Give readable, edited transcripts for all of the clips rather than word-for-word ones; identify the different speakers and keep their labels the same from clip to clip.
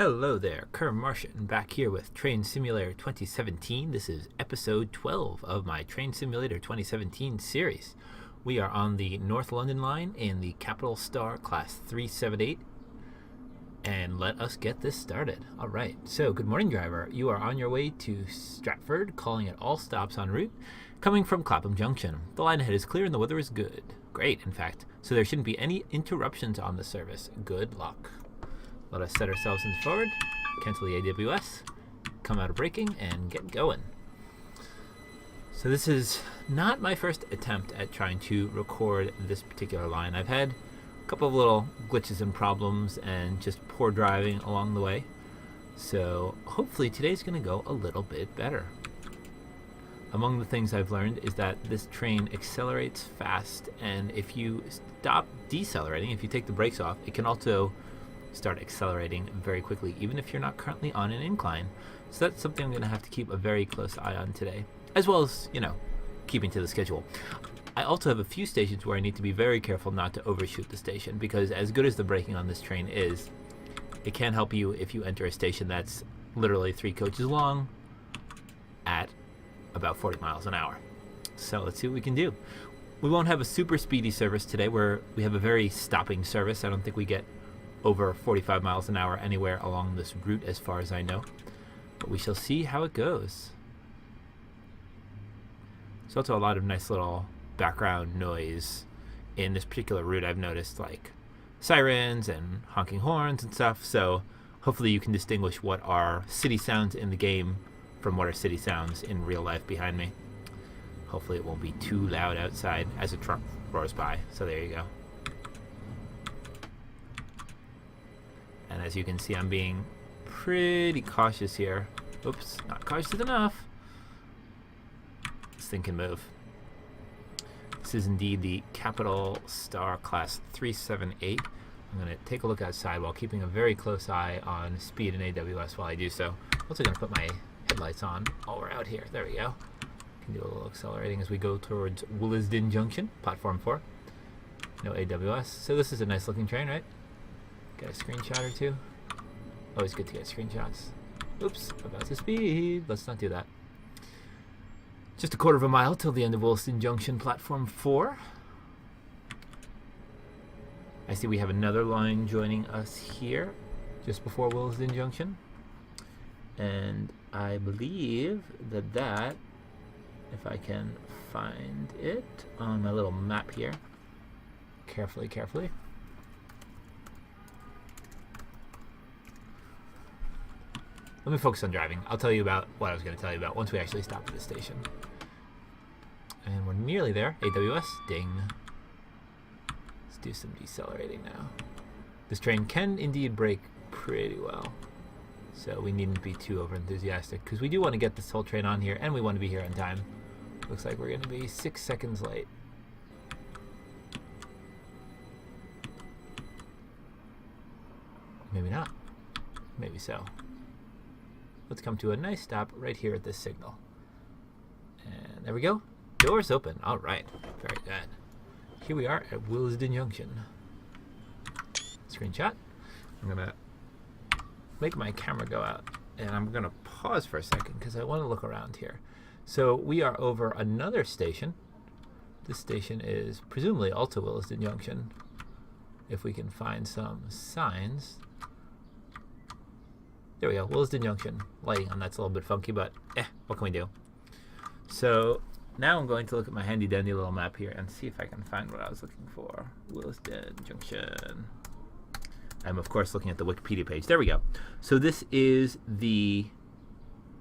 Speaker 1: Hello there, Kerr Martian back here with Train Simulator 2017. This is episode 12 of my Train Simulator 2017 series. We are on the North London line in the Capital Star Class 378, and let us get this started. Alright, so good morning driver. You are on your way to Stratford, calling at all stops en route, coming from Clapham Junction. The line ahead is clear and the weather is good. Great, in fact, so there shouldn't be any interruptions on the service. Good luck. Let us set ourselves in forward, cancel the AWS, come out of braking, and get going. So this is not my first attempt at trying to record this particular line. I've had a couple of little glitches and problems and just poor driving along the way. So hopefully today's going to go a little bit better. Among the things I've learned is that this train accelerates fast, and if you stop decelerating, if you take the brakes off, it can also start accelerating very quickly, even if you're not currently on an incline. So that's something I'm going to have to keep a very close eye on today, as well as, keeping to the schedule. I also have a few stations where I need to be very careful not to overshoot the station, because as good as the braking on this train is, it can help you if you enter a station that's literally 3 coaches long at about 40 miles an hour. So let's see what we can do. We won't have a super speedy service today, where we have a very stopping service. I don't think we get over 45 miles an hour anywhere along this route as far as I know, but we shall see how it goes. There's also a lot of nice little background noise in this particular route. I've noticed, like sirens and honking horns and stuff, so hopefully you can distinguish what are city sounds in the game from what are city sounds in real life behind me. Hopefully it won't be too loud outside as a truck roars by. So there you go. And as you can see, I'm being pretty cautious here. Oops, not cautious enough. This thing can move. This is indeed the Capital Star Class 378. I'm going to take a look outside while keeping a very close eye on speed and AWS while I do so. I'm also going to put my headlights on while we're out here. There we go. Can do a little accelerating as we go towards Willesden Junction, platform 4. No AWS. So this is a nice looking train, right? Get a screenshot or two. Always good to get screenshots. Oops, about to speed. Let's not do that. Just a quarter of a mile till the end of Willesden Junction, platform 4. I see we have another line joining us here, just before Willesden Junction. And I believe that, if I can find it on my little map here, carefully. Let me focus on driving. I'll tell you about what I was going to tell you about once we actually stop at the station. And we're nearly there. AWS, ding. Let's do some decelerating now. This train can indeed brake pretty well, so we needn't be too over-enthusiastic, because we do want to get this whole train on here, and we want to be here on time. Looks like we're going to be 6 seconds late. Maybe not. Maybe so. Let's come to a nice stop right here at this signal. And there we go. Doors open. All right. Very good. Here we are at Willesden Junction. Screenshot. I'm going to make my camera go out, and I'm going to pause for a second because I want to look around here. So we are over another station. This station is presumably also Willesden Junction, if we can find some signs. There we go, Willesden Junction. Lighting on that's a little bit funky, but what can we do? So now I'm going to look at my handy dandy little map here and see if I can find what I was looking for. Willesden Junction. I'm of course looking at the Wikipedia page. There we go. So this is the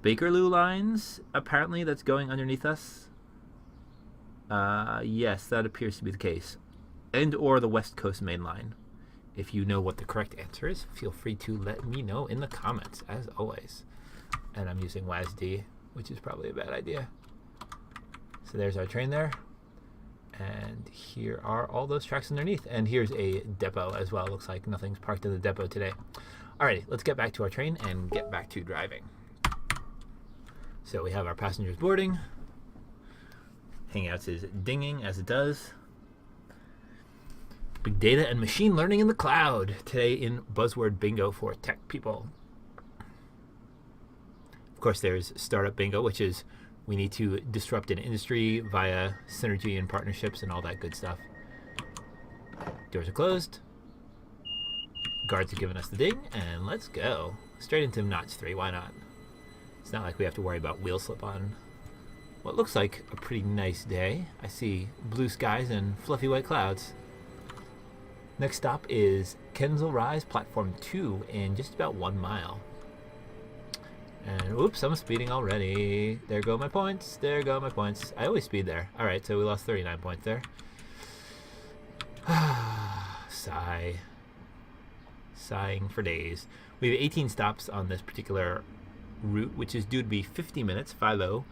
Speaker 1: Bakerloo lines, apparently, that's going underneath us. Yes, that appears to be the case. And or the West Coast Main Line. If you know what the correct answer is, feel free to let me know in the comments, as always. And I'm using WASD, which is probably a bad idea. So there's our train there. And here are all those tracks underneath. And here's a depot as well. Looks like nothing's parked in the depot today. Alrighty, let's get back to our train and get back to driving. So we have our passengers boarding. Hangouts is dinging as it does. Big data and machine learning in the cloud. Today in buzzword bingo for tech people. Of course, there's Startup Bingo, which is we need to disrupt an industry via synergy and partnerships and all that good stuff. Doors are closed. Guards are giving us the ding, and let's go. Straight into notch 3, why not? It's not like we have to worry about wheel slip on what looks like a pretty nice day. I see blue skies and fluffy white clouds. Next stop is Kensal Rise, platform 2, in just about 1 mile. And whoops, I'm speeding already. There go my points. There go my points. I always speed there. Alright, so we lost 39 points there. Sigh. Sighing for days. We have 18 stops on this particular route, which is due to be 50 minutes, 5-0.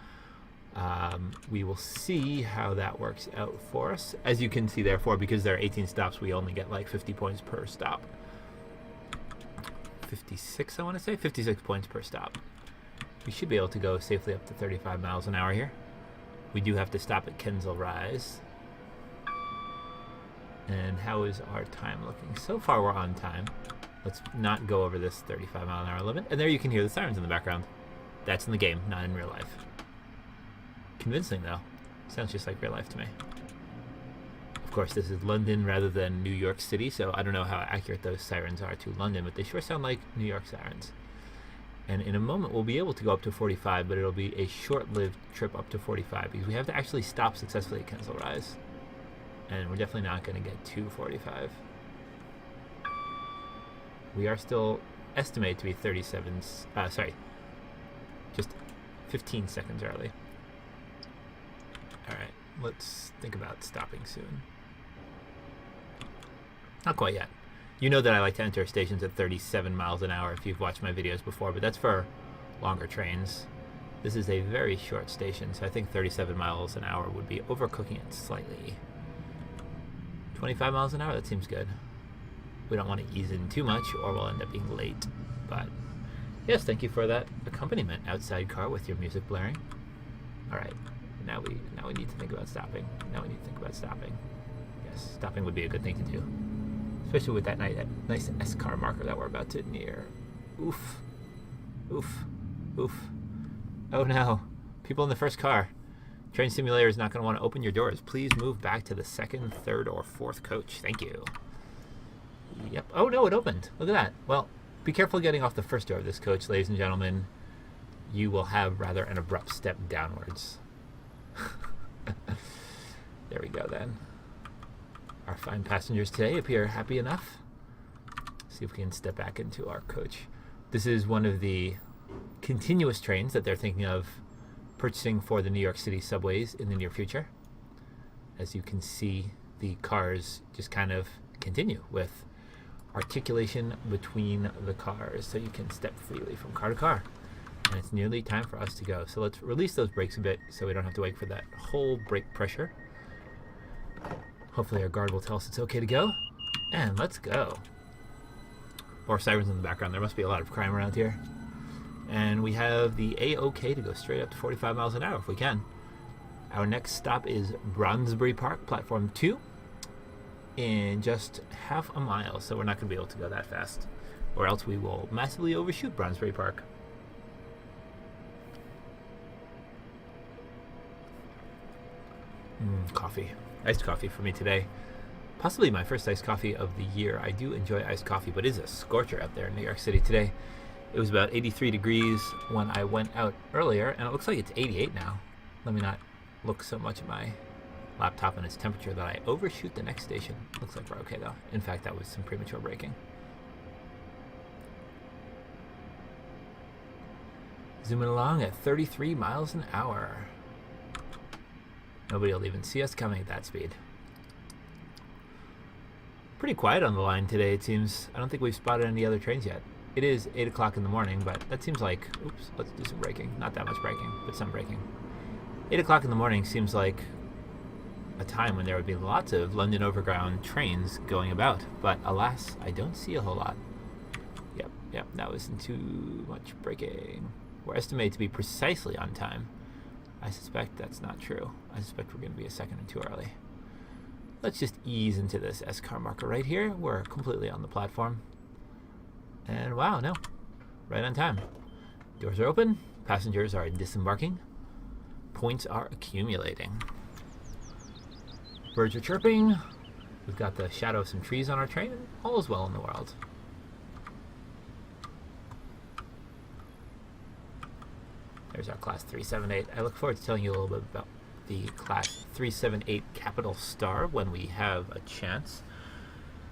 Speaker 1: We will see how that works out for us. As you can see, therefore, because there are 18 stops, we only get like 50 points per stop. 56, I want to say? 56 points per stop. We should be able to go safely up to 35 miles an hour here. We do have to stop at Kensal Rise. And how is our time looking? So far, we're on time. Let's not go over this 35 mile an hour limit. And there you can hear the sirens in the background. That's in the game, not in real life. Convincing, though. Sounds just like real life to me. Of course, this is London rather than New York City, so I don't know how accurate those sirens are to London, but they sure sound like New York sirens. And in a moment, we'll be able to go up to 45, but it'll be a short-lived trip up to 45, because we have to actually stop successfully at Kensal Rise. And we're definitely not going to get to 45. We are still estimated to be 15 seconds early. Alright, let's think about stopping soon. Not quite yet. You know that I like to enter stations at 37 miles an hour if you've watched my videos before, but that's for longer trains. This is a very short station, so I think 37 miles an hour would be overcooking it slightly. 25 miles an hour, that seems good. We don't want to ease in too much or we'll end up being late. But yes, thank you for that accompaniment, outside car with your music blaring. Alright, now we need to think about stopping. Yes, stopping would be a good thing to do. Especially with that nice S-car marker that we're about to near. Oof. Oof. Oof. Oh no. People in the first car. Train Simulator is not going to want to open your doors. Please move back to the second, third, or fourth coach. Thank you. Yep. Oh no, it opened. Look at that. Well, be careful getting off the first door of this coach, ladies and gentlemen. You will have rather an abrupt step downwards. There we go then. Our fine passengers today appear happy enough. See if we can step back into our coach. This is one of the continuous trains that they're thinking of purchasing for the New York City subways in the near future. As you can see, the cars just kind of continue with articulation between the cars, so you can step freely from car to car. And it's nearly time for us to go. So let's release those brakes a bit so we don't have to wait for that whole brake pressure. Hopefully our guard will tell us it's okay to go. And let's go. More sirens in the background. There must be a lot of crime around here. And we have the A-OK to go straight up to 45 miles an hour if we can. Our next stop is Brondesbury Park, platform 2, in just half a mile. So we're not going to be able to go that fast, or else we will massively overshoot Brondesbury Park. Coffee. Iced coffee for me today. Possibly my first iced coffee of the year. I do enjoy iced coffee, but it is a scorcher out there in New York City today. It was about 83 degrees when I went out earlier, and it looks like it's 88 now. Let me not look so much at my laptop and its temperature that I overshoot the next station. Looks like we're okay, though. In fact, that was some premature braking. Zooming along at 33 miles an hour. Nobody will even see us coming at that speed. Pretty quiet on the line today, it seems. I don't think we've spotted any other trains yet. It is 8 o'clock in the morning, but that seems like... Oops, let's do some braking. Not that much braking, but some braking. 8 o'clock in the morning seems like a time when there would be lots of London Overground trains going about. But alas, I don't see a whole lot. Yep, that wasn't too much braking. We're estimated to be precisely on time. I suspect that's not true. I suspect we're going to be a second or two early. Let's just ease into this S-car marker right here. We're completely on the platform. And wow, no. Right on time. Doors are open. Passengers are disembarking. Points are accumulating. Birds are chirping. We've got the shadow of some trees on our train, and all is well in the world. There's our Class 378. I look forward to telling you a little bit about the Class 378 Capital Star when we have a chance.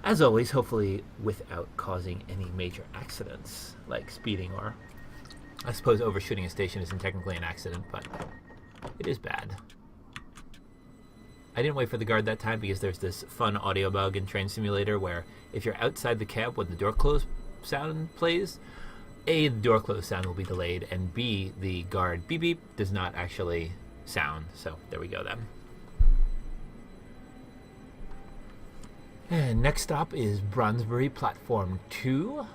Speaker 1: As always, hopefully without causing any major accidents, like speeding, or I suppose overshooting a station isn't technically an accident, but it is bad. I didn't wait for the guard that time because there's this fun audio bug in Train Simulator where if you're outside the cab when the door close sound plays, A, the door close sound will be delayed, and B, the guard beep beep does not actually sound. So there we go then. And next stop is Brondesbury Platform 2.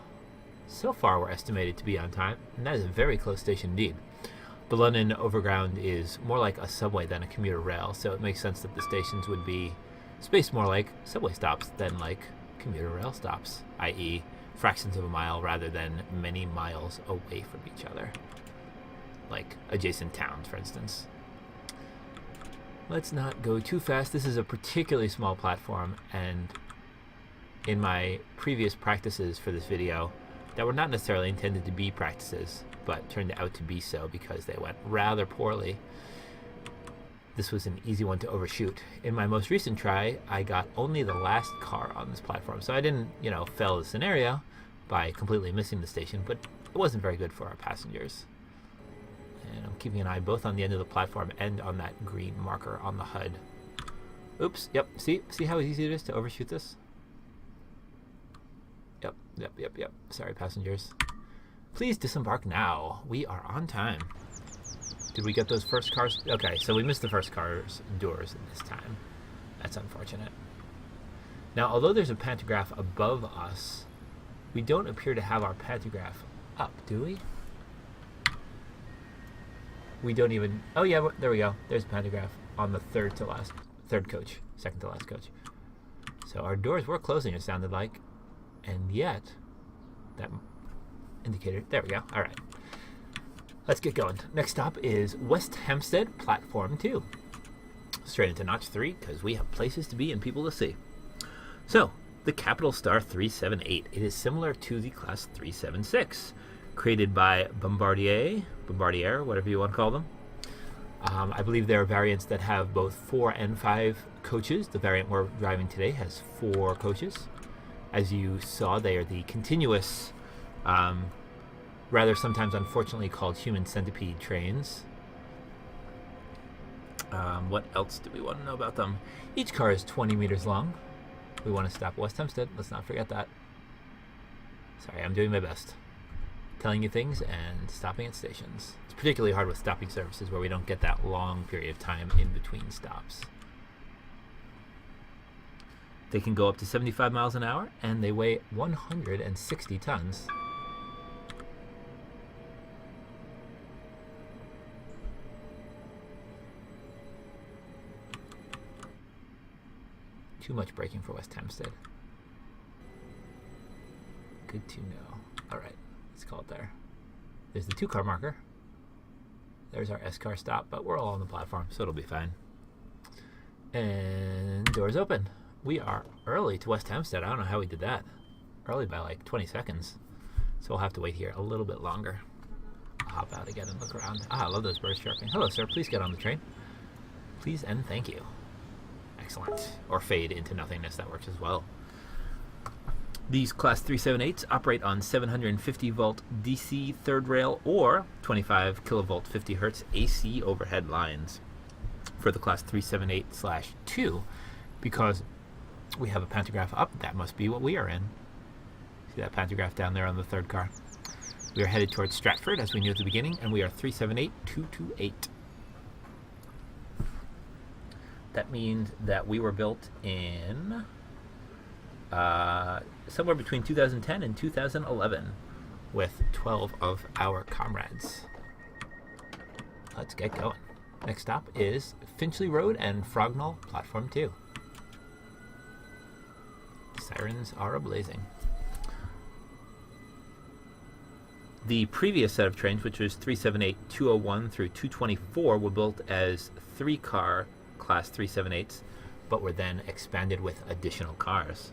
Speaker 1: So far we're estimated to be on time, and that is a very close station indeed. The London Overground is more like a subway than a commuter rail, so it makes sense that the stations would be spaced more like subway stops than like commuter rail stops, i.e. fractions of a mile rather than many miles away from each other, like adjacent towns, for instance. Let's not go too fast. This is a particularly small platform, and in my previous practices for this video that were not necessarily intended to be practices, but turned out to be so because they went rather poorly, this was an easy one to overshoot. In my most recent try, I got only the last car on this platform, so I didn't, fail the scenario by completely missing the station, but it wasn't very good for our passengers. And I'm keeping an eye both on the end of the platform and on that green marker on the HUD. Oops, yep, see how easy it is to overshoot this? Yep. Sorry, passengers. Please disembark now. We are on time. Did we get those first cars? Okay, so we missed the first car's doors this time. That's unfortunate. Now, although there's a pantograph above us, we don't appear to have our pantograph up, do we? We don't even... Oh, yeah, there we go. There's a pantograph on the second to last coach. So our doors were closing, it sounded like. And yet, that indicator... There we go. All right. Let's get going. Next stop is West Hampstead, Platform 2. Straight into Notch 3, because we have places to be and people to see. So, the Capital Star 378. It is similar to the Class 376, created by Bombardier, whatever you want to call them. I believe there are variants that have both 4 and 5 coaches. The variant we're driving today has 4 coaches. As you saw, they are the continuous, rather sometimes unfortunately called human centipede trains. What else do we want to know about them? Each car is 20 meters long. We want to stop West Hampstead. Let's not forget that. Sorry, I'm doing my best. Telling you things and stopping at stations. It's particularly hard with stopping services where we don't get that long period of time in between stops. They can go up to 75 miles an hour, and they weigh 160 tons. Too much braking for West Hampstead. Good to know. All right, let's call it there. There's the 2-car marker. There's our S-car stop, but we're all on the platform, so it'll be fine. And doors open. We are early to West Hampstead. I don't know how we did that. Early by like 20 seconds. So we'll have to wait here a little bit longer. I'll hop out again and look around. I love those birds chirping. Hello, sir. Please get on the train. Please and thank you. Excellent. Or fade into nothingness. That works as well. These Class 378s operate on 750 volt DC third rail or 25 kilovolt 50 hertz AC overhead lines for the Class 378/2 because we have a pantograph up. That must be what we are in. See that pantograph down there on the 3rd car? We are headed towards Stratford, as we knew at the beginning, and we are 378228. That means that we were built in somewhere between 2010 and 2011 with 12 of our comrades. Let's get going. Next stop is Finchley Road and Frognall, Platform 2. Sirens are ablazing. The previous set of trains, which was 378-201 through 224, were built as 3-car Class 378s, but were then expanded with additional cars.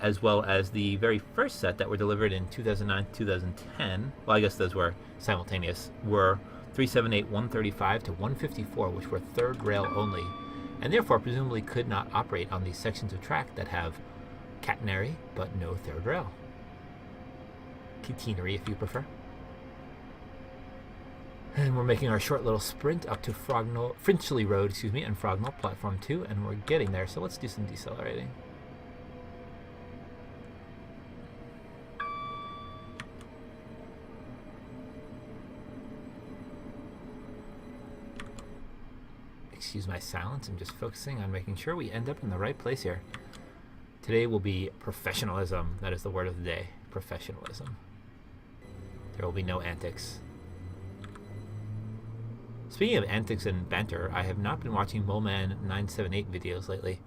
Speaker 1: As well as the very first set that were delivered in 2009-2010, well, I guess those were simultaneous, were 378-135 to 154, which were third rail only, and therefore presumably could not operate on these sections of track that have catenary but no third rail. Catenary, if you prefer. And we're making our short little sprint up to Finchley Road, and Frognall, Platform 2, and we're getting there, so let's do some decelerating. Excuse my silence, I'm just focusing on making sure we end up in the right place here. Today will be professionalism. That is the word of the day. Professionalism. There will be no antics. Speaking of antics and banter, I have not been watching Moleman978 videos lately,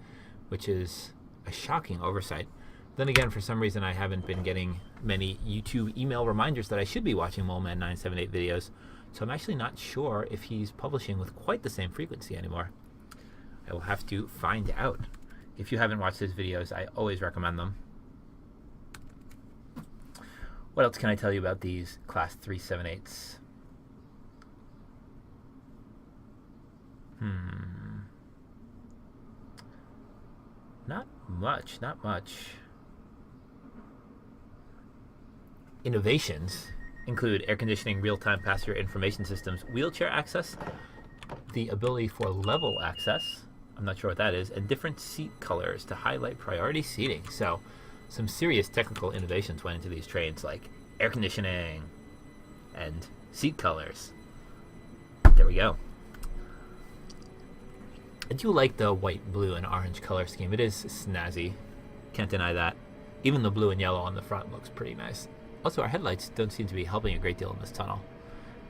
Speaker 1: which is a shocking oversight. Then again, for some reason, I haven't been getting many YouTube email reminders that I should be watching Moleman978 videos, so I'm actually not sure if he's publishing with quite the same frequency anymore. I will have to find out. If you haven't watched his videos, I always recommend them. What else can I tell you about these Class 378s? Not much. Innovations include air conditioning, real-time passenger information systems, wheelchair access, the ability for level access, I'm not sure what that is, and different seat colors to highlight priority seating. So some serious technical innovations went into these trains, like air conditioning and seat colors. There we go. I do like the white, blue, and orange color scheme. It is snazzy. Can't deny that. Even the blue and yellow on the front looks pretty nice. Also, our headlights don't seem to be helping a great deal in this tunnel.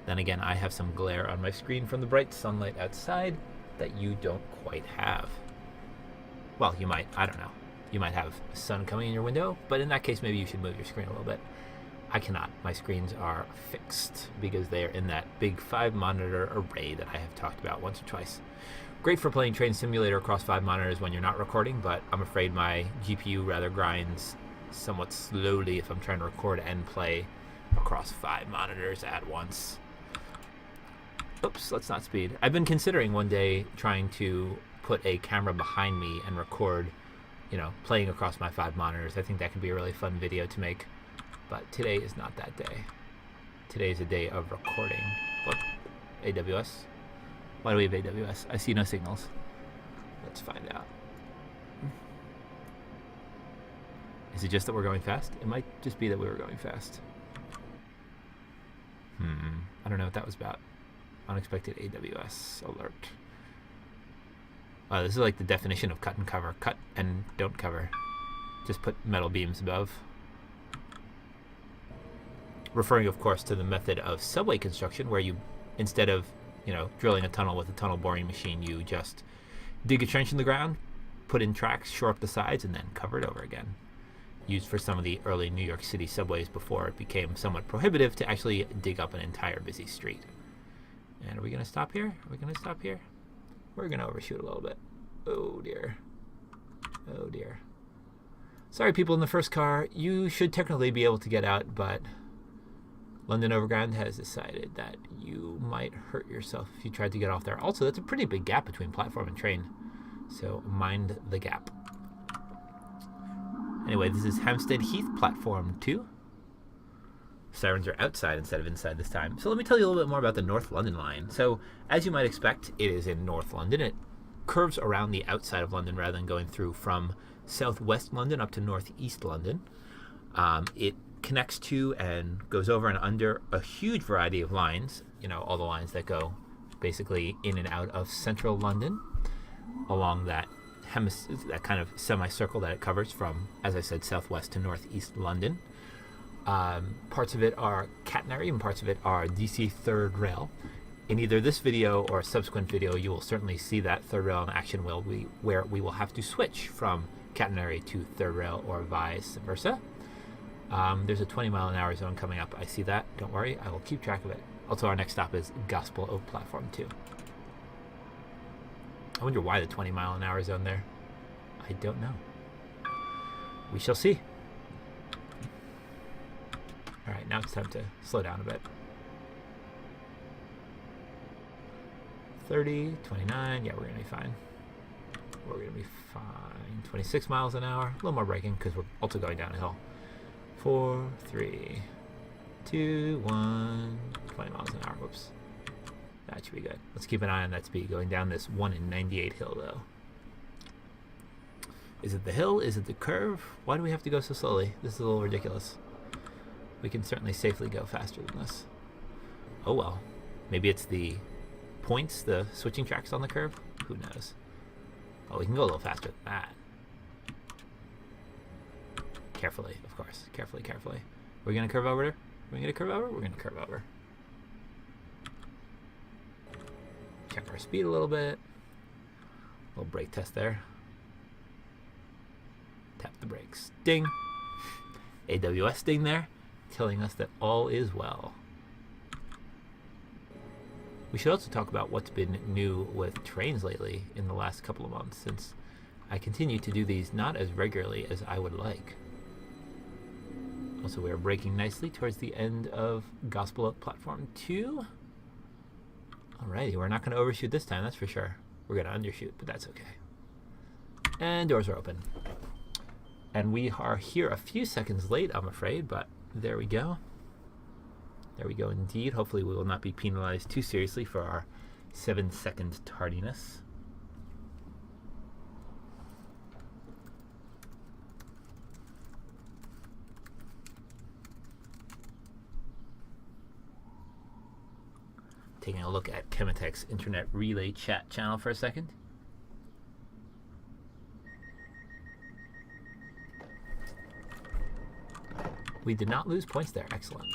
Speaker 1: Then again, I have some glare on my screen from the bright sunlight outside that you don't quite have. Well, you might. I don't know. You might have sun coming in your window, but in that case, maybe you should move your screen a little bit. I cannot. My screens are fixed because they are in that big 5-monitor array that I have talked about once or twice. Great for playing Train Simulator across 5 monitors when you're not recording, but I'm afraid my GPU rather grinds somewhat slowly if I'm trying to record and play across 5 monitors at once. Oops, let's not speed. I've been considering one day trying to put a camera behind me and record, playing across my 5 monitors. I think that could be a really fun video to make, but today is not that day. Today is a day of recording. What? AWS? Why do we have AWS? I see no signals. Let's find out. Is it just that we're going fast? It might just be that we were going fast. I don't know what that was about. Unexpected AWS alert. This is like the definition of cut and cover. Cut and don't cover. Just put metal beams above. Referring, of course, to the method of subway construction where you, instead of drilling a tunnel with a tunnel boring machine, you just dig a trench in the ground, put in tracks, shore up the sides, and then cover it over again. Used for some of the early New York City subways before it became somewhat prohibitive to actually dig up an entire busy street. And are we going to stop here? Are we going to stop here? We're going to overshoot a little bit. Oh dear. Oh dear. Sorry, people in the first car. You should technically be able to get out, but London Overground has decided that you might hurt yourself if you tried to get off there. Also, that's a pretty big gap between platform and train, so mind the gap. Anyway, this is Hampstead Heath, Platform 2. Sirens are outside instead of inside this time. So let me tell you a little bit more about the North London line. So, as you might expect, it is in North London. It curves around the outside of London rather than going through from southwest London up to northeast London. It connects to and goes over and under a huge variety of lines, all the lines that go basically in and out of central London along that kind of semicircle that it covers from, as I said, southwest to northeast London. Parts of it are catenary and parts of it are DC third rail. In either this video or a subsequent video, you will certainly see that third rail in action where we will have to switch from catenary to third rail or vice versa. There's a 20-mile-an-hour zone coming up. I see that. Don't worry. I will keep track of it. Also, our next stop is Gospel Oak Platform 2. I wonder why the 20-mile-an-hour zone there. I don't know. We shall see. All right, now it's time to slow down a bit. 30, 29. Yeah, we're going to be fine. We're going to be fine. 26 miles an hour. A little more braking because we're also going down a hill. 4, 3, 2, 1. 20 miles an hour. Whoops. That should be good. Let's keep an eye on that speed going down this 1 in 98 hill, though. Is it the hill? Is it the curve? Why do we have to go so slowly? This is a little ridiculous. We can certainly safely go faster than this. Oh well. Maybe it's the points, the switching tracks on the curve? Who knows? Oh, we can go a little faster than that. Carefully, of course. Carefully, carefully. We're going to curve over? We're going to curve over? We're going to curve over. Check our speed a little bit. Little brake test there. Tap the brakes. Ding! AWS ding there, telling us that all is well. We should also talk about what's been new with trains lately in the last couple of months, since I continue to do these not as regularly as I would like. Also, we are braking nicely towards the end of Gospel Oak Platform 2. Alrighty, we're not going to overshoot this time, that's for sure. We're going to undershoot, but that's okay. And doors are open. And we are here a few seconds late, I'm afraid, but there we go. There we go indeed. Hopefully we will not be penalized too seriously for our 7-second tardiness. Taking a look at Chemetech's internet relay chat channel for a second. We did not lose points there. Excellent.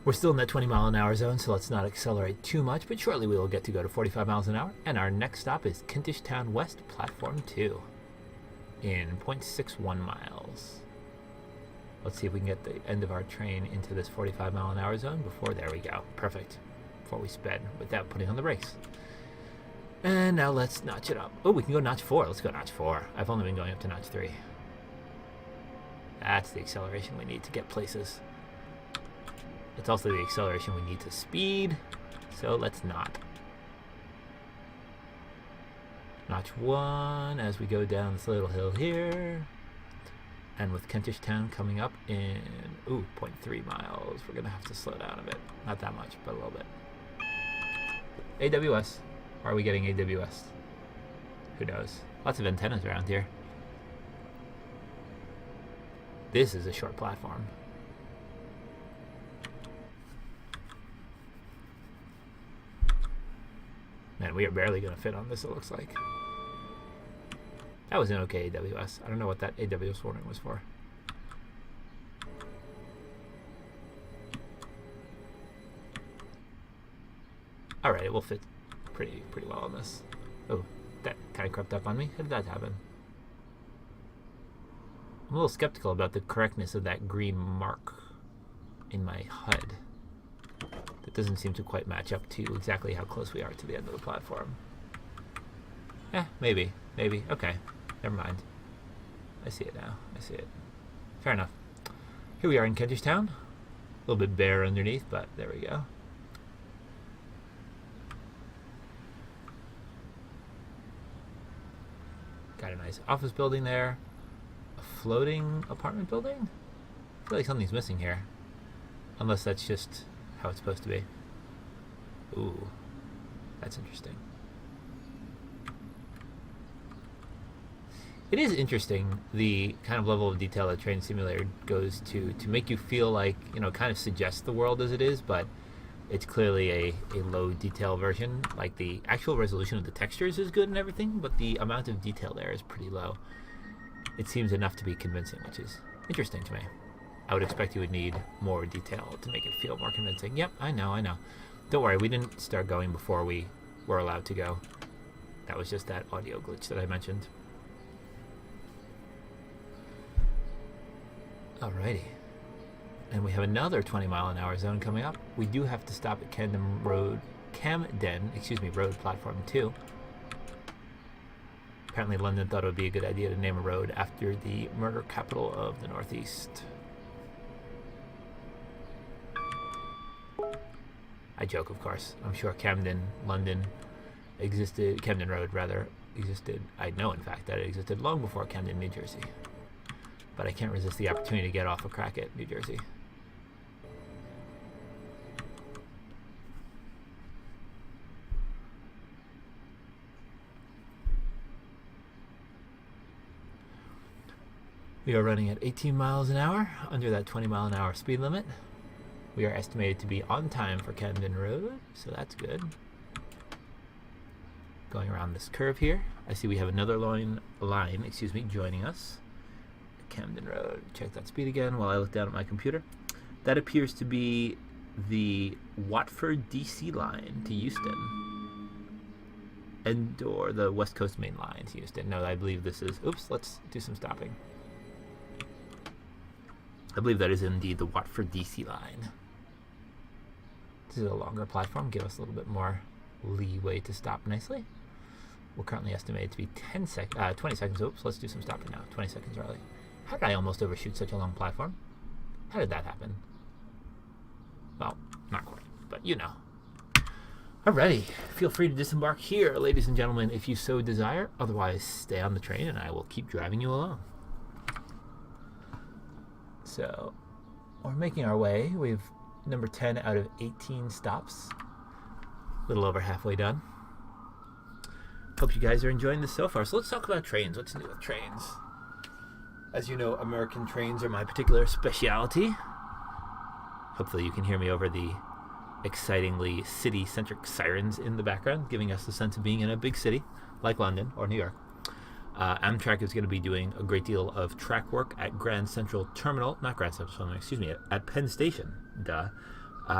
Speaker 1: We're still in that 20-mile-an-hour zone, so let's not accelerate too much, but shortly we will get to go to 45 miles an hour, and our next stop is Kentish Town West, Platform 2, in 0.61 miles. Let's see if we can get the end of our train into this 45-mile-an-hour zone before, there we go, perfect, before we sped without putting on the brakes. And now let's notch it up. Oh, we can go notch 4. Let's go notch 4. I've only been going up to notch 3. That's the acceleration we need to get places. It's also the acceleration we need to speed, so let's not. Notch 1 as we go down this little hill here. And with Kentish Town coming up in, 0.3 miles, we're going to have to slow down a bit. Not that much, but a little bit. AWS. Why are we getting AWS? Who knows? Lots of antennas around here. This is a short platform. Man, we are barely going to fit on this, it looks like. That was an okay AWS. I don't know what that AWS warning was for. Alright, it will fit pretty well on this. Oh, that kind of crept up on me. How did that happen? I'm a little skeptical about the correctness of that green mark in my HUD. That doesn't seem to quite match up to exactly how close we are to the end of the platform. Maybe. Okay, never mind. I see it now. I see it. Fair enough. Here we are in Kentish Town. A little bit bare underneath, but there we go. Got a nice office building there. A floating apartment building? I feel like something's missing here. Unless that's just how it's supposed to be. Ooh, that's interesting. It is interesting the kind of level of detail that Train Simulator goes to make you feel like, kind of suggests the world as it is, but it's clearly a low detail version. Like the actual resolution of the textures is good and everything, but the amount of detail there is pretty low. It seems enough to be convincing, which is interesting to me. I would expect you would need more detail to make it feel more convincing. Yep, I know. Don't worry, we didn't start going before we we're allowed to go. That was just that audio glitch that I mentioned. Alrighty. And we have another 20-mile-an-hour zone coming up. We do have to stop at Camden Road Platform 2. Apparently London thought it would be a good idea to name a road after the murder capital of the Northeast. I joke, of course. I'm sure Camden Road rather existed. I know, in fact, that it existed long before Camden, New Jersey. But I can't resist the opportunity to get off a crack at New Jersey. We are running at 18 miles an hour, under that 20-mile-an-hour speed limit. We are estimated to be on time for Camden Road, so that's good. Going around this curve here, I see we have another line joining us. Camden Road. Check that speed again while I look down at my computer. That appears to be the Watford DC line to Euston. Or the West Coast Main line to Euston. No, I believe this is... Oops, let's do some stopping. I believe that is indeed the Watford DC line. This is a longer platform, give us a little bit more leeway to stop nicely. We're currently estimated to be 20 seconds. Oops, let's do some stopping now. 20 seconds early. How did I almost overshoot such a long platform? How did that happen? Well, not quite, but you know. Alrighty, feel free to disembark here, ladies and gentlemen, if you so desire. Otherwise, stay on the train and I will keep driving you along. So, we're making our way. We've number 10 out of 18 stops. A little over halfway done. Hope you guys are enjoying this so far. So let's talk about trains. What's new with trains? As you know, American trains are my particular specialty. Hopefully you can hear me over the excitingly city-centric sirens in the background, giving us the sense of being in a big city like London or New York. Amtrak is going to be doing a great deal of track work at at Penn Station,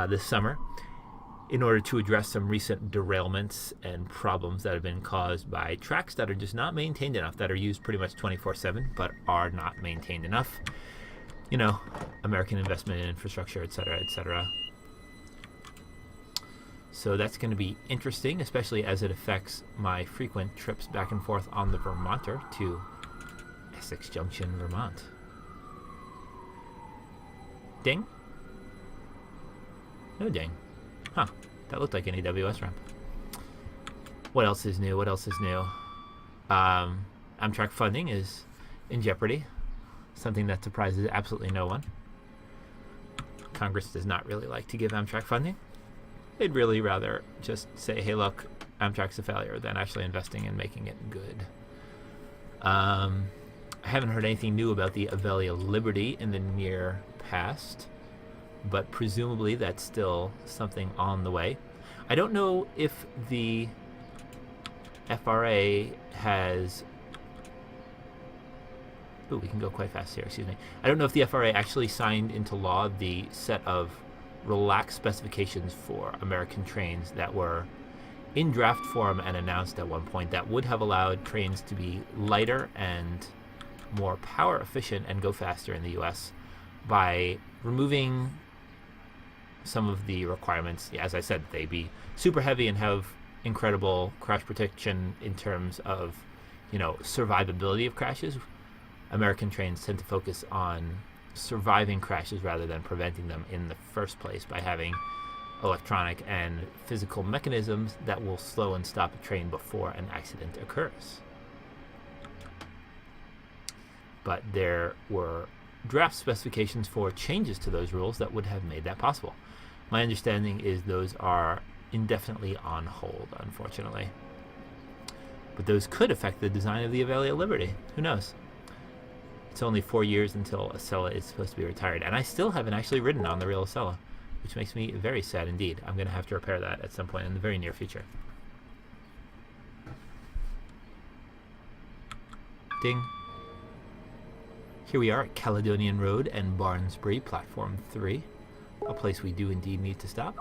Speaker 1: this summer, in order to address some recent derailments and problems that have been caused by tracks that are just not maintained enough, that are used pretty much 24/7, but are not maintained enough. You know, American investment in infrastructure, etc., etc. So that's going to be interesting, especially as it affects my frequent trips back and forth on the Vermonter to Essex Junction, Vermont. Ding? No ding. Huh. That looked like an AWS ramp. What else is new? Amtrak funding is in jeopardy. Something that surprises absolutely no one. Congress does not really like to give Amtrak funding. They'd really rather just say, hey, look, Amtrak's a failure, than actually investing in making it good. I haven't heard anything new about the Avelia Liberty in the near past, but presumably that's still something on the way. I don't know if the FRA has... Ooh, we can go quite fast here, excuse me. I don't know if the FRA actually signed into law the set of relaxed specifications for American trains that were in draft form and announced at one point that would have allowed trains to be lighter and more power efficient and go faster in the US by removing some of the requirements. Yeah, as I said, they be super heavy and have incredible crash protection in terms of, you know, survivability of crashes. American trains tend to focus on surviving crashes rather than preventing them in the first place by having electronic and physical mechanisms that will slow and stop a train before an accident occurs. But there were draft specifications for changes to those rules that would have made that possible. My understanding is those are indefinitely on hold, unfortunately. But those could affect the design of the Avelia Liberty. Who knows? It's only 4 years until Acela is supposed to be retired, and I still haven't actually ridden on the real Acela, which makes me very sad indeed. I'm going to have to repair that at some point in the very near future. Ding. Here we are at Caledonian Road and Barnsbury, Platform 3, a place we do indeed need to stop.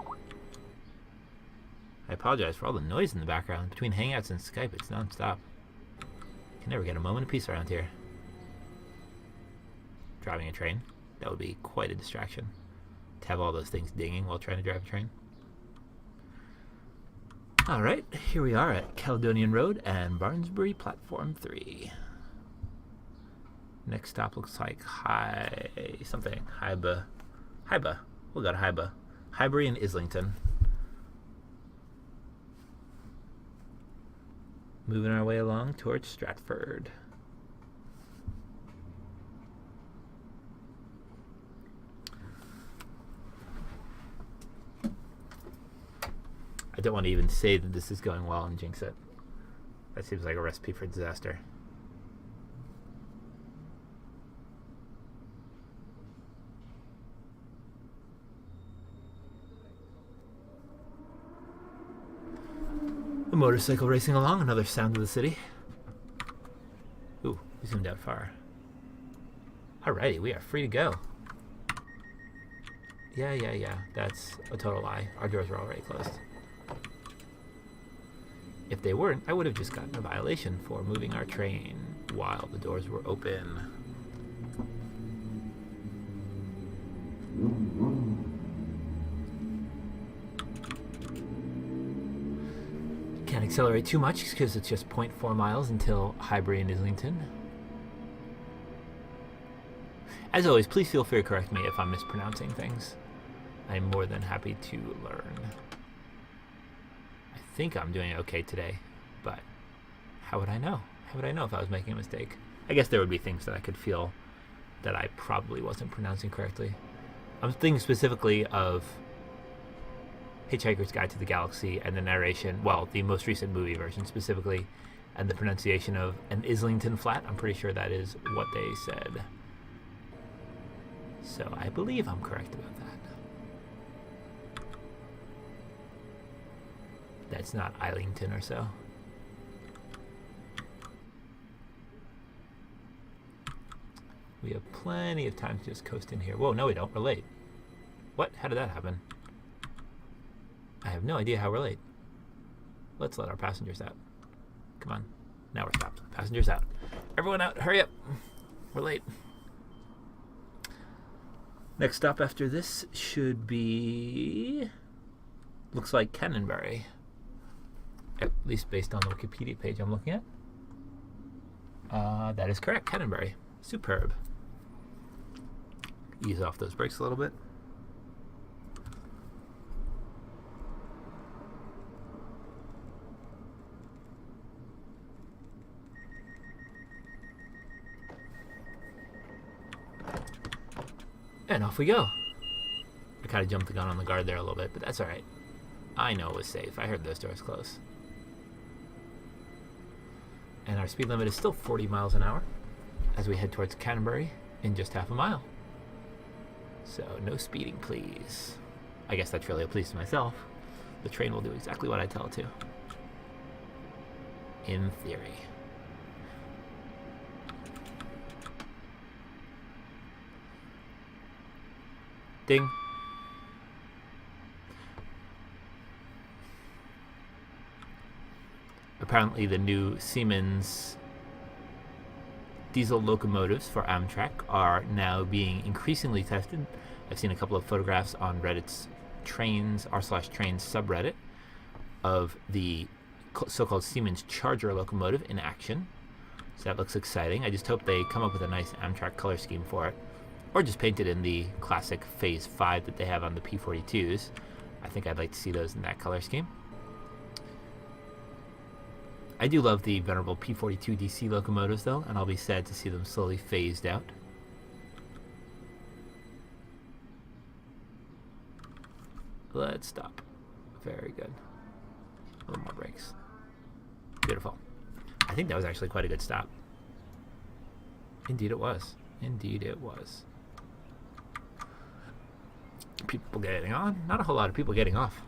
Speaker 1: I apologize for all the noise in the background. Between Hangouts and Skype, it's non-stop. Can never get a moment of peace around here. Driving a train. That would be quite a distraction. To have all those things dinging while trying to drive a train. Alright, here we are at Caledonian Road and Barnsbury Platform 3. Next stop looks like Highbury. We'll go to Highbury. Highbury and Islington. Moving our way along towards Stratford. I don't want to even say that this is going well and jinx it. That seems like a recipe for disaster. A motorcycle racing along, another sound of the city. Ooh, we zoomed out far. Alrighty, we are free to go. Yeah, that's a total lie. Our doors are already closed. If they weren't, I would have just gotten a violation for moving our train while the doors were open. Can't accelerate too much because it's just 0.4 miles until Highbury and Islington. As always, please feel free to correct me if I'm mispronouncing things. I'm more than happy to learn. I think I'm doing okay today, but how would I know? How would I know if I was making a mistake? I guess there would be things that I could feel that I probably wasn't pronouncing correctly. I'm thinking specifically of Hitchhiker's Guide to the Galaxy and the narration, well, the most recent movie version specifically, and the pronunciation of an Islington flat. I'm pretty sure that is what they said. So I believe I'm correct about that. That's not Islington or so. We have plenty of time to just coast in here. Whoa, no we don't. We're late. What? How did that happen? I have no idea how we're late. Let's let our passengers out. Come on. Now we're stopped. Passengers out. Everyone out. Hurry up. We're late. Next stop after this should be... looks like Canonbury. At least based on the Wikipedia page I'm looking at. That is correct. Canonbury. Superb. Ease off those brakes a little bit. And off we go. I kind of jumped the gun on the guard there a little bit, but that's alright. I know it was safe. I heard those doors close. And our speed limit is still 40 miles an hour as we head towards Canterbury in just half a mile. So no speeding, please. I guess that's really a please to myself. The train will do exactly what I tell it to. In theory. Ding. Apparently the new Siemens diesel locomotives for Amtrak are now being increasingly tested. I've seen a couple of photographs on Reddit's trains, r/trains subreddit, of the so-called Siemens Charger locomotive in action. So that looks exciting. I just hope they come up with a nice Amtrak color scheme for it. Or just paint it in the classic Phase 5 that they have on the P42s. I think I'd like to see those in that color scheme. I do love the venerable P42 DC locomotives though, and I'll be sad to see them slowly phased out. Let's stop. Very good. A little more brakes. Beautiful. I think that was actually quite a good stop. Indeed it was. Indeed it was. People getting on? Not a whole lot of people getting off.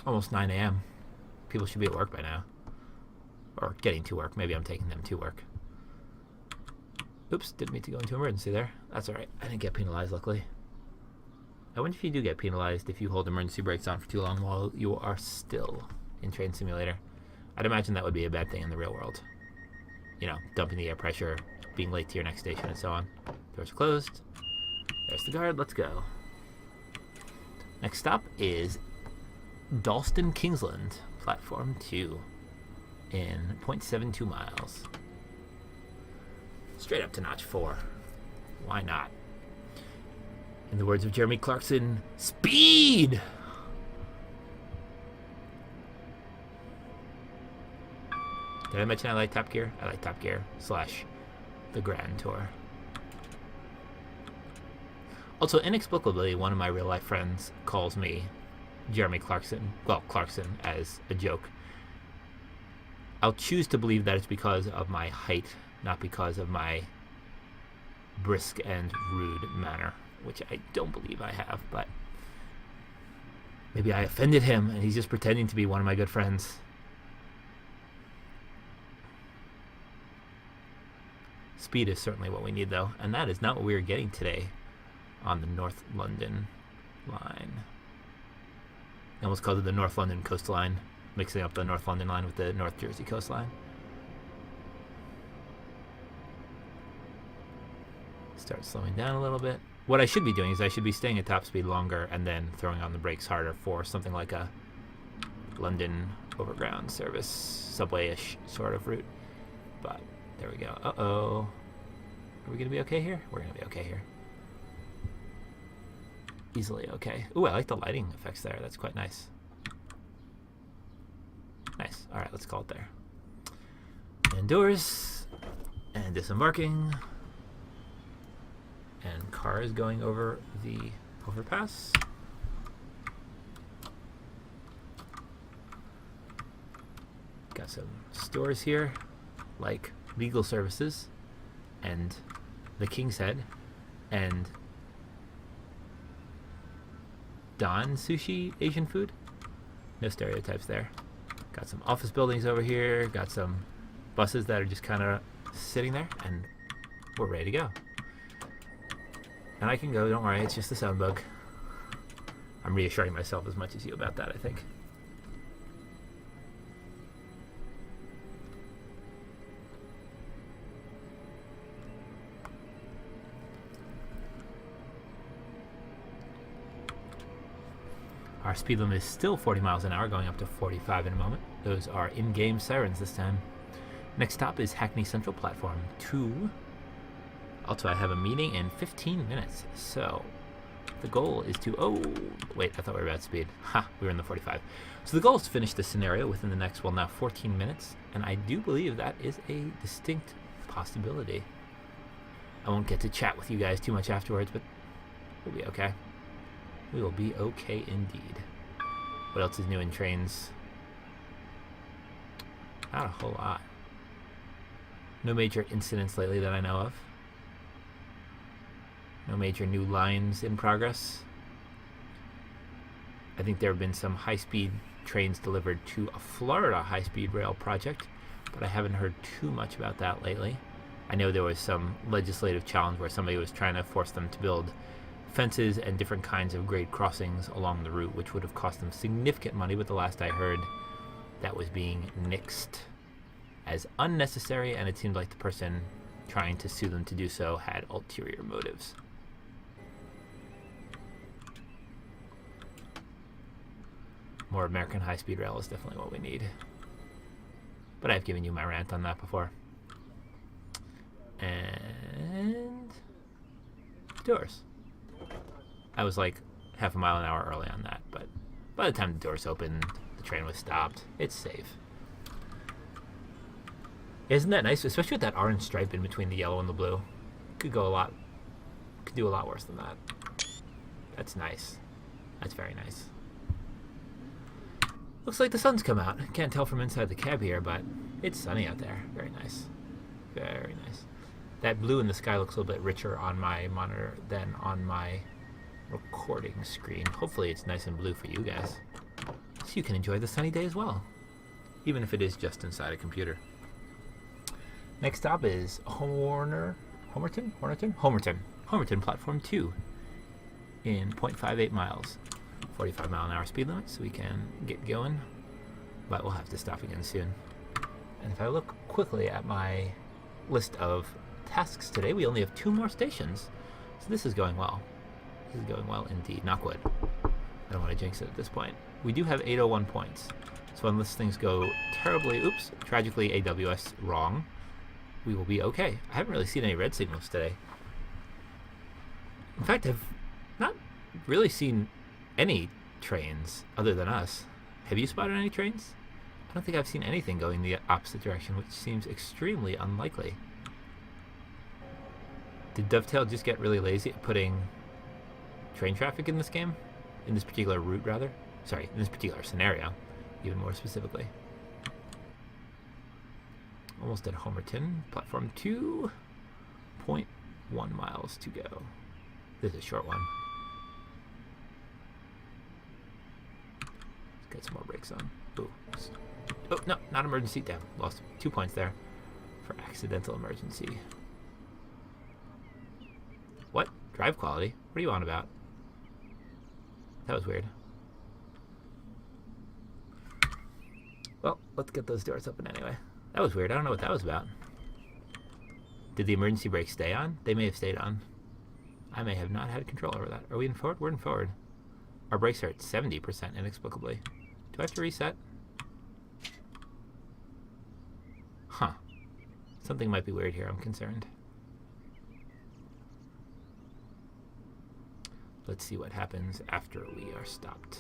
Speaker 1: Almost 9 a.m. People should be at work by now. Or getting to work. Maybe I'm taking them to work. Oops, didn't mean to go into emergency there. That's alright. I didn't get penalized, luckily. I wonder if you do get penalized if you hold emergency brakes on for too long while you are still in Train Simulator. I'd imagine that would be a bad thing in the real world. You know, dumping the air pressure, being late to your next station, and so on. Doors are closed. There's the guard. Let's go. Next stop is Dalston, Kingsland, platform 2 in 0.72 miles. Straight up to notch 4. Why not? In the words of Jeremy Clarkson, speed! Did I mention I like Top Gear? I like Top Gear / the Grand Tour. Also, inexplicably, one of my real life friends calls me Jeremy Clarkson. Well, Clarkson as a joke. I'll choose to believe that it's because of my height, not because of my brisk and rude manner, which I don't believe I have, but maybe I offended him and he's just pretending to be one of my good friends. Speed is certainly what we need, though, and that is not what we are getting today on the North London line. I almost called it the North London coastline, mixing up the North London line with the North Jersey coastline. Start slowing down a little bit. What I should be doing is I should be staying at top speed longer and then throwing on the brakes harder for something like a London overground service, subway-ish sort of route. But there we go. Uh-oh. Are we going to be okay here? We're going to be okay here. Easily okay. Ooh, I like the lighting effects there. That's quite nice. Nice. All right, let's call it there. And doors. And disembarking. And cars going over the overpass. Got some stores here, like legal services, and the King's Head, and Don Sushi Asian food. No stereotypes there. Got some office buildings over here. Got some buses that are just kind of sitting there, and we're ready to go. And I can go, don't worry, it's just a sound bug. I'm reassuring myself as much as you about that, I think. Our speed limit is still 40 miles an hour, going up to 45 in a moment. Those are in-game sirens this time. Next stop is Hackney Central Platform 2. Also, I have a meeting in 15 minutes, so the goal is to... Oh, wait, I thought we were about speed. Ha, we were in the 45. So the goal is to finish this scenario within the next, well, now 14 minutes, and I do believe that is a distinct possibility. I won't get to chat with you guys too much afterwards, but we'll be okay. We will be okay indeed. What else is new in trains? Not a whole lot. No major incidents lately that I know of. No major new lines in progress. I think there have been some high-speed trains delivered to a Florida high-speed rail project, but I haven't heard too much about that lately. I know there was some legislative challenge where somebody was trying to force them to build fences and different kinds of grade crossings along the route, which would have cost them significant money, but the last I heard, that was being nixed as unnecessary, and it seemed like the person trying to sue them to do so had ulterior motives. More American high-speed rail is definitely what we need. But I've given you my rant on that before. And doors. I was like half a mile an hour early on that, but by the time the doors opened, the train was stopped. It's safe. Isn't that nice? Especially with that orange stripe in between the yellow and the blue. Could do a lot worse than that. That's nice. That's very nice. Looks like the sun's come out. Can't tell from inside the cab here, but it's sunny out there. Very nice. Very nice. That blue in the sky looks a little bit richer on my monitor than on my recording screen. Hopefully it's nice and blue for you guys, so you can enjoy the sunny day as well, even if it is just inside a computer. Next stop is Homerton Platform 2 in 0.58 miles. 45 mile an hour speed limit, so we can get going, but we'll have to stop again soon. And if I look quickly at my list of tasks today, we only have 2 more stations, so this is going well. This is going well indeed. Knock wood. I don't want to jinx it at this point. We do have 801 points, so unless things go terribly, tragically AWS wrong, we will be okay. I haven't really seen any red signals today. In fact, I've not really seen any trains other than us. Have you spotted any trains? I don't think I've seen anything going the opposite direction, which seems extremely unlikely. Did Dovetail just get really lazy at putting train traffic in this game? In this particular route, rather? Sorry, in this particular scenario, even more specifically. Almost at Homerton. Platform 2. 0.1 miles to go. This is a short one. Let's get some more brakes on. Ooh. Oh, no, not emergency. Damn, lost 2 points there for accidental emergency. What? Drive quality? What are you on about? That was weird. Well, let's get those doors open anyway. That was weird. I don't know what that was about. Did the emergency brakes stay on? They may have stayed on. I may have not had control over that. Are we in forward? We're in forward. Our brakes are at 70% inexplicably. Do I have to reset? Huh. Something might be weird here. I'm concerned. Let's see what happens after we are stopped.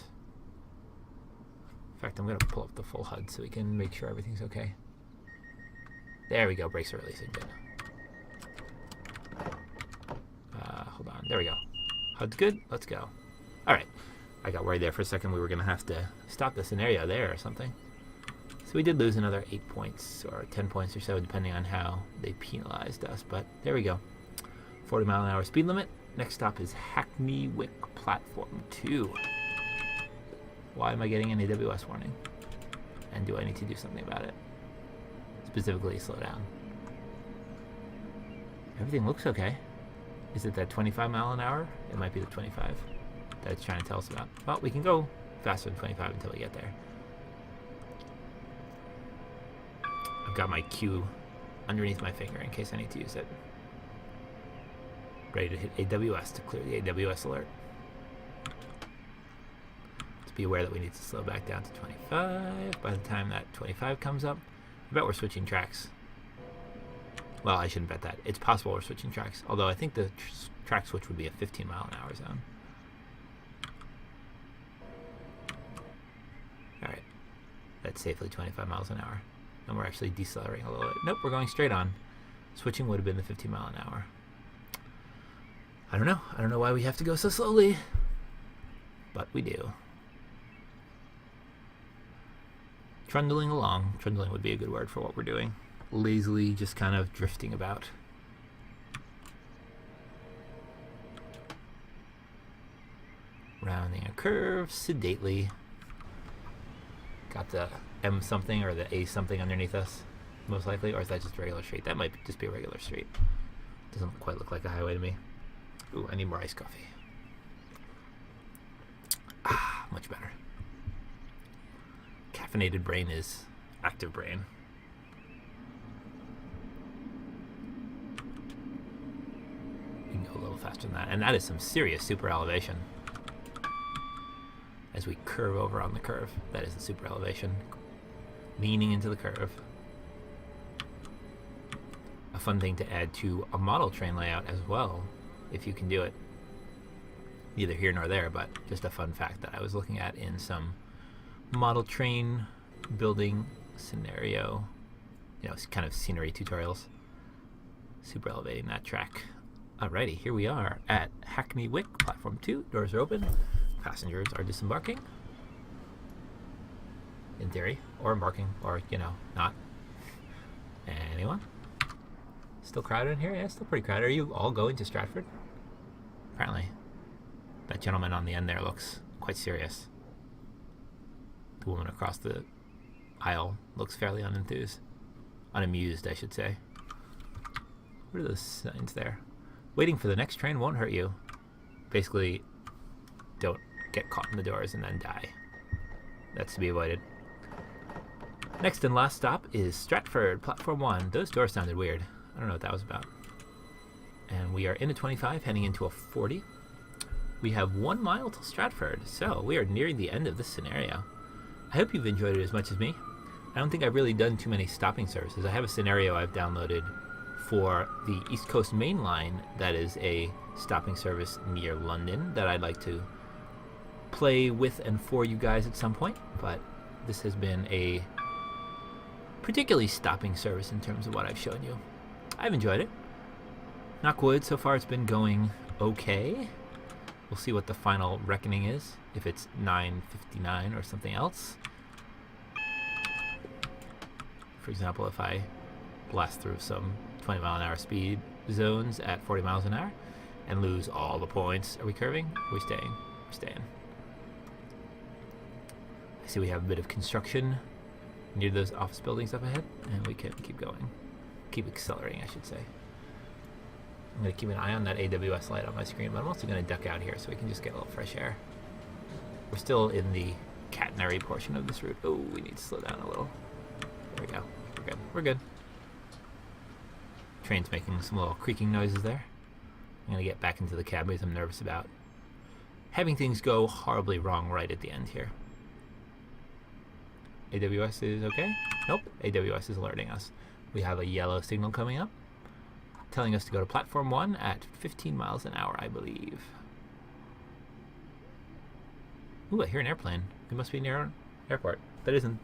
Speaker 1: In fact, I'm going to pull up the full HUD so we can make sure everything's okay. There we go. Brakes are releasing. Good. Hold on. There we go. HUD's good. Let's go. All right. I got worried there for a second. We were going to have to stop the scenario there or something. So we did lose another 8 points or 10 points or so, depending on how they penalized us. But there we go. 40 mile an hour speed limit. Next stop is Hackney Wick Platform 2. Why am I getting an AWS warning? And do I need to do something about it? Specifically, slow down. Everything looks okay. Is it that 25 mile an hour? It might be the 25 that it's trying to tell us about. Well, we can go faster than 25 until we get there. I've got my Q underneath my finger in case I need to use it. Ready to hit AWS to clear the AWS alert. Let's be aware that we need to slow back down to 25 by the time that 25 comes up. I bet we're switching tracks. Well, I shouldn't bet that. It's possible we're switching tracks, although I think the track switch would be a 15 mile an hour zone. Alright. That's safely 25 miles an hour. And we're actually decelerating a little bit. Nope, we're going straight on. Switching would have been the 15 mile an hour. I don't know. I don't know why we have to go so slowly. But we do. Trundling along. Trundling would be a good word for what we're doing. Lazily just kind of drifting about. Rounding a curve sedately. Got the M something or the A something underneath us, most likely. Or is that just a regular street? That might just be a regular street. Doesn't quite look like a highway to me. Ooh, I need more iced coffee. Ah, much better. Caffeinated brain is active brain. We can go a little faster than that. And that is some serious super elevation. As we curve over on the curve. That is the super elevation. Leaning into the curve. A fun thing to add to a model train layout as well, if you can do it. Neither here nor there, but just a fun fact that I was looking at in some model train building scenario, kind of scenery tutorials. Super elevating that track. Alrighty, here we are at Hackney Wick, Platform 2. Doors are open. Passengers are disembarking. In theory. Or embarking. Or, not. Anyone? Still crowded in here? Yeah, still pretty crowded. Are you all going to Stratford? Apparently. That gentleman on the end there looks quite serious. The woman across the aisle looks fairly unenthused. Unamused, I should say. What are those signs there? Waiting for the next train won't hurt you. Basically, get caught in the doors and then die. That's to be avoided. Next and last stop is Stratford, platform 1. Those doors sounded weird. I don't know what that was about. And we are in a 25, heading into a 40. We have 1 mile till Stratford, so we are nearing the end of this scenario. I hope you've enjoyed it as much as me. I don't think I've really done too many stopping services. I have a scenario I've downloaded for the East Coast Main Line that is a stopping service near London that I'd like to play with and for you guys at some point, but this has been a particularly stopping service in terms of what I've shown you. I've enjoyed it. Knock wood, so far it's been going okay. We'll see what the final reckoning is, if it's 9:59 or something else. For example, if I blast through some 20 mile an hour speed zones at 40 miles an hour and lose all the points. Are we curving? Are we staying? We're staying. I see we have a bit of construction near those office buildings up ahead, and we can keep going. Keep accelerating, I should say. I'm going to keep an eye on that AWS light on my screen, but I'm also going to duck out here so we can just get a little fresh air. We're still in the catenary portion of this route. Oh, we need to slow down a little. There we go. We're good. We're good. Train's making some little creaking noises there. I'm going to get back into the cab because I'm nervous about having things go horribly wrong right at the end here. AWS is okay? Nope. AWS is alerting us. We have a yellow signal coming up, telling us to go to platform 1 at 15 miles an hour, I believe. Ooh, I hear an airplane. It must be near an airport. That isn't.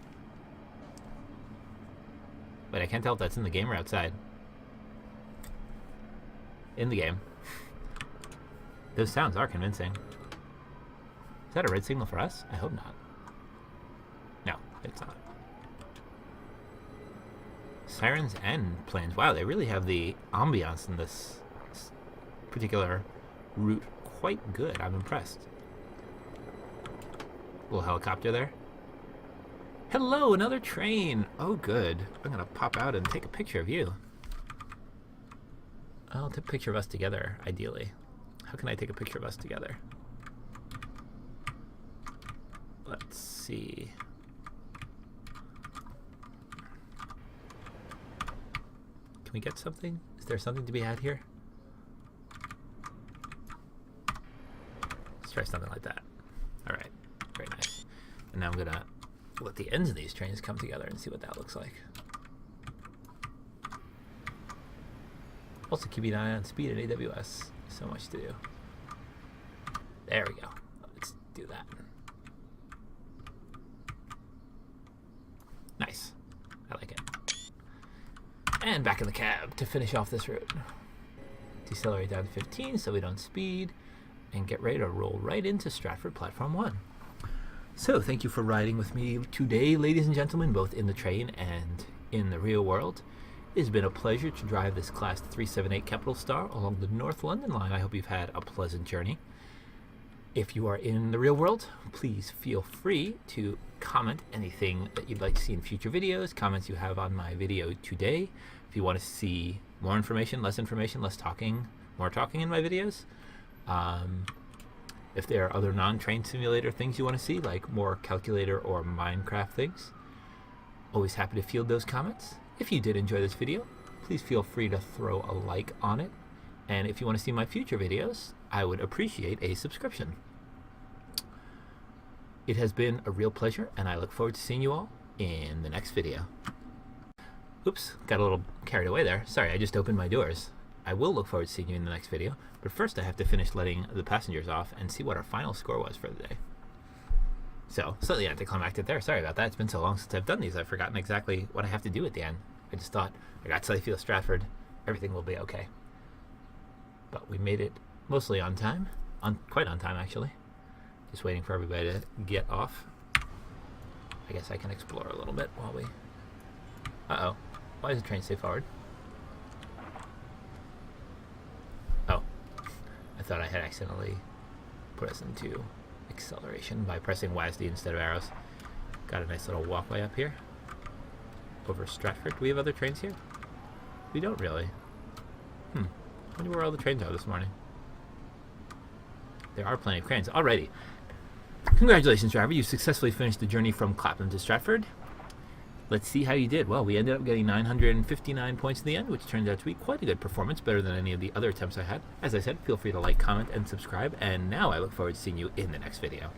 Speaker 1: Wait, I can't tell if that's in the game or outside. In the game. Those sounds are convincing. Is that a red signal for us? I hope not. No, it's not. Sirens and planes. Wow, they really have the ambiance in this particular route quite good. I'm impressed. Little helicopter there. Hello, another train. Oh, good. I'm going to pop out and take a picture of you. I'll take a picture of us together, ideally. How can I take a picture of us together? Let's see. Can we get something? Is there something to be had here? Let's try something like that. All right. Very nice. And now I'm going to let the ends of these trains come together and see what that looks like. Also keeping an eye on speed at AWS. So much to do. There we go. Let's do that. Nice. I like it. And back in the cab to finish off this route. Decelerate down to 15 so we don't speed. And get ready to roll right into Stratford Platform 1. So, thank you for riding with me today, ladies and gentlemen, both in the train and in the real world. It has been a pleasure to drive this Class 378 Capital Star along the North London line. I hope you've had a pleasant journey. If you are in the real world, please feel free to comment anything that you'd like to see in future videos, comments you have on my video today. If you want to see more information, less talking, more talking in my videos. If there are other non-train simulator things you want to see, like more calculator or Minecraft things, always happy to field those comments. If you did enjoy this video, please feel free to throw a like on it. And if you want to see my future videos, I would appreciate a subscription. It has been a real pleasure, and I look forward to seeing you all in the next video. Oops, got a little carried away there. Sorry, I just opened my doors. I will look forward to seeing you in the next video, but first I have to finish letting the passengers off and see what our final score was for the day. So, slightly anticlimactic there. Sorry about that. It's been so long since I've done these, I've forgotten exactly what I have to do at the end. I just thought, I got Slayfield Stratford, everything will be okay. But we made it mostly on time. Quite on time, actually. Just waiting for everybody to get off. I guess I can explore a little bit while we... Uh-oh. Why does the train stay forward? Oh. I thought I had accidentally put us into acceleration by pressing WASD instead of arrows. Got a nice little walkway up here. Over Stratford. Do we have other trains here? We don't really. I wonder where all the trains are this morning. There are plenty of cranes. Alrighty. Congratulations, driver. You successfully finished the journey from Clapham to Stratford. Let's see how you did. Well, we ended up getting 959 points in the end, which turned out to be quite a good performance, better than any of the other attempts I had. As I said, feel free to like, comment, and subscribe, and now I look forward to seeing you in the next video.